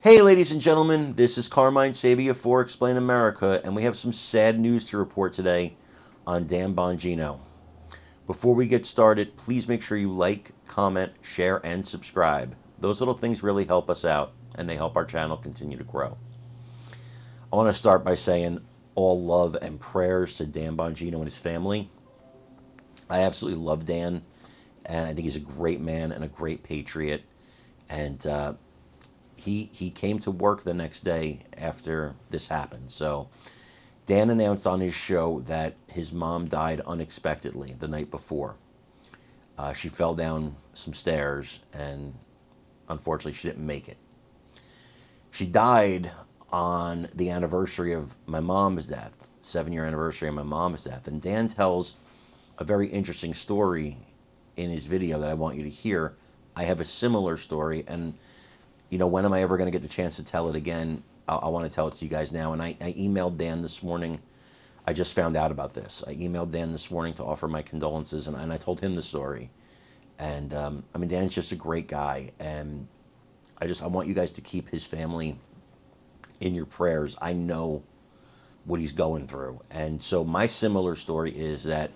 Hey, ladies and gentlemen, this is Carmine Sabia for Explain America, and we have some sad news to report today on Dan Bongino. Before we get started, please make sure you like, comment, share, and subscribe. Those little things really help us out, and they help our channel continue to grow. I want to start by saying all love and prayers to Dan Bongino and his family. I absolutely love Dan, and I think he's a great man and a great patriot. And he came to work the next day after this happened. So Dan announced on his show that his mom died unexpectedly the night before. She fell down some stairs and unfortunately she didn't make it. She died on the anniversary of my mom's death, 7 year anniversary of my mom's death. And Dan tells a very interesting story in his video that I want you to hear. I have a similar story, and when am I ever going to get the chance to tell it again? I want to tell it to you guys now. And I emailed Dan this morning. I just found out about this. I emailed Dan this morning to offer my condolences, and I told him the story. And I mean, Dan's just a great guy, and I want you guys to keep his family in your prayers. I know what he's going through, and so my similar story is that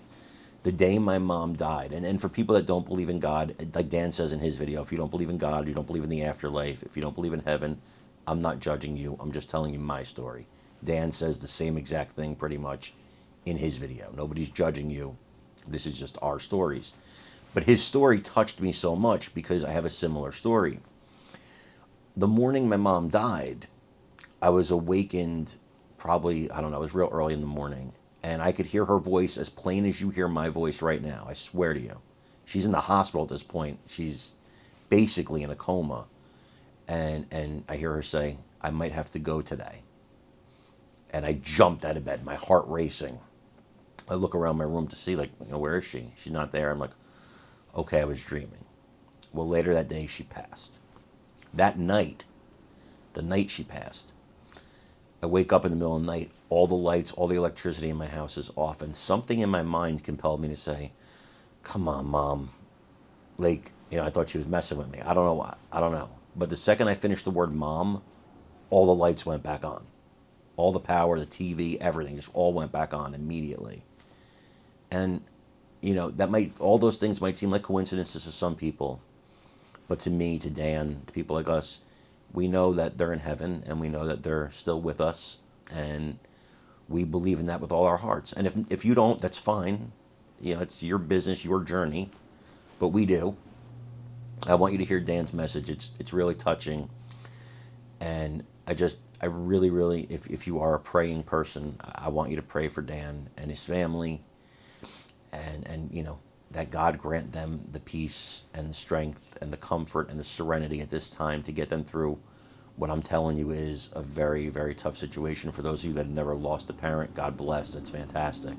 the day my mom died, and for people that don't believe in God, like Dan says in his video, if you don't believe in God, you don't believe in the afterlife, if you don't believe in heaven, I'm not judging you. I'm just telling you my story. Dan says the same exact thing pretty much in his video. Nobody's judging you. This is just our stories. But his story touched me so much because I have a similar story. The morning my mom died, I was awakened probably, I don't know, it was real early in the morning. And I could hear her voice as plain as you hear my voice right now. I swear to you. She's in the hospital at this point. She's basically in a coma. And I hear her say, I might have to go today. And I jumped out of bed, my heart racing. I look around my room to see, like, where is she? She's not there. I'm like, okay, I was dreaming. Well, later that day, she passed. That night, the night she passed, I wake up in the middle of the night, all the lights, all the electricity in my house is off, and something in my mind compelled me to say, come on, Mom. Like, I thought she was messing with me. I don't know why. I don't know. But the second I finished the word mom, all the lights went back on. All the power, the TV, everything just all went back on immediately. And, all those things might seem like coincidences to some people. But to me, to Dan, to people like us, we know that they're in heaven and we know that they're still with us. And we believe in that with all our hearts. And if you don't, that's fine. It's your business, your journey. But we do. I want you to hear Dan's message. It's really touching. And I really, really, if you are a praying person, I want you to pray for Dan and his family. And that God grant them the peace and the strength and the comfort and the serenity at this time to get them through what I'm telling you is a very, very tough situation. For those of you that have never lost a parent, God bless. That's fantastic.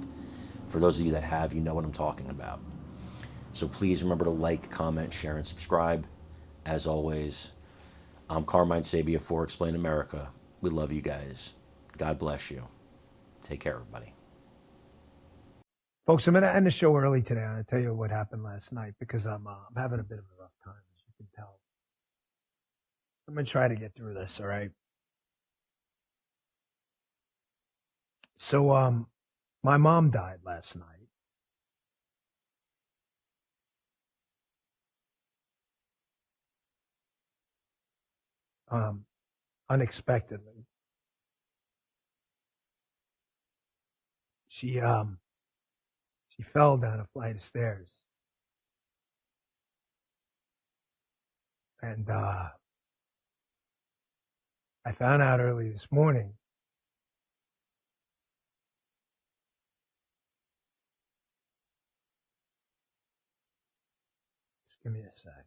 For those of you that have, you know what I'm talking about. So please remember to like, comment, share, and subscribe. As always, I'm Carmine Sabia for Explain America. We love you guys. God bless you. Take care, everybody. Folks, I'm going to end the show early today. I'm going to tell you what happened last night because I'm having a bit of a rough time, as you can tell. I'm going to try to get through this, all right? So, my mom died last night. Unexpectedly. She fell down a flight of stairs. And I found out early this morning. Just give me a sec.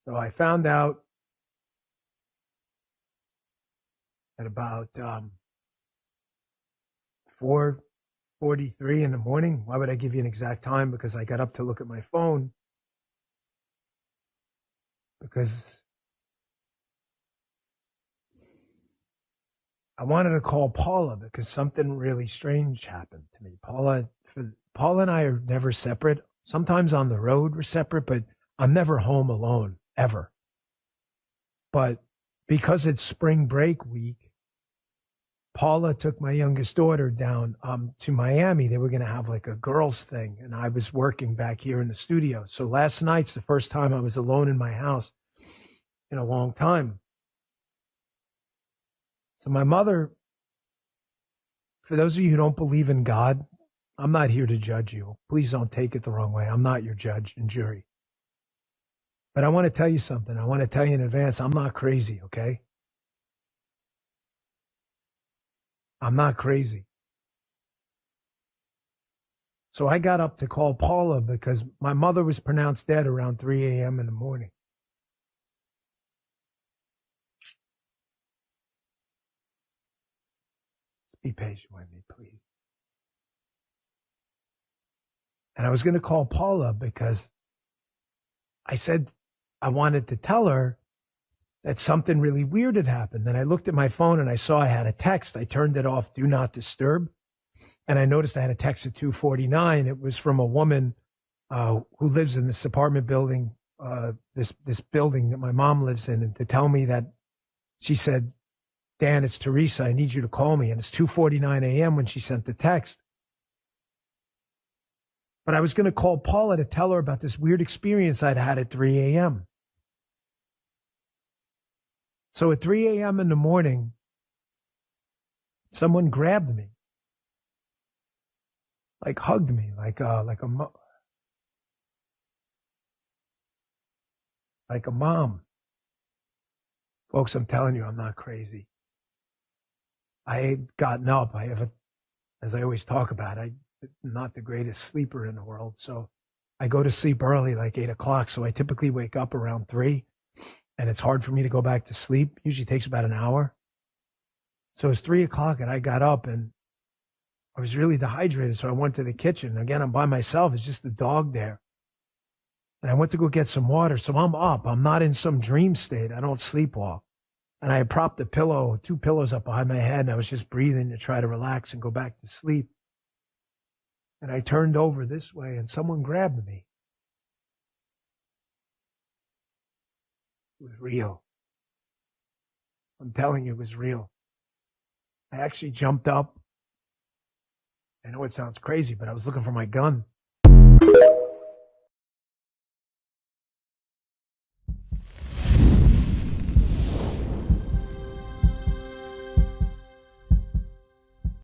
So I found out at about 4:43 in the morning. Why would I give you an exact time? Because I got up to look at my phone because I wanted to call Paula because something really strange happened to me. Paula, for Paul and I are never separate. Sometimes on the road we're separate, but I'm never home alone, ever. But because it's spring break week, Paula took my youngest daughter down to Miami. They were going to have like a girls thing, and I was working back here in the studio. So last night's the first time I was alone in my house in a long time. So my mother, for those of you who don't believe in God, I'm not here to judge you. Please don't take it the wrong way. I'm not your judge and jury. But I want to tell you something. I want to tell you in advance, I'm not crazy, okay? I'm not crazy. So I got up to call Paula because my mother was pronounced dead around 3 a.m. in the morning. Just be patient with me, please. And I was going to call Paula because I said I wanted to tell her that something really weird had happened. Then I looked at my phone and I saw I had a text. I turned it off, do not disturb. And I noticed I had a text at 2:49. It was from a woman who lives in this apartment building, this building that my mom lives in, and to tell me that she said, Dan, it's Teresa. I need you to call me. And it's 2:49 a.m. when she sent the text. But I was going to call Paula to tell her about this weird experience I'd had at 3 a.m. So at 3 a.m. in the morning, someone grabbed me, like hugged me, like a mom. Folks, I'm telling you, I'm not crazy. I had gotten up. As I always talk about, I'm not the greatest sleeper in the world. So I go to sleep early, like 8 o'clock. So I typically wake up around 3, and it's hard for me to go back to sleep. Usually takes about an hour. So it's 3 o'clock and I got up and I was really dehydrated. So I went to the kitchen. Again, I'm by myself. It's just the dog there. And I went to go get some water. So I'm up. I'm not in some dream state. I don't sleepwalk. And I had propped a pillow, 2 pillows up behind my head, and I was just breathing to try to relax and go back to sleep. And I turned over this way and someone grabbed me. It was real. I'm telling you, it was real. I actually jumped up. I know it sounds crazy, but I was looking for my gun.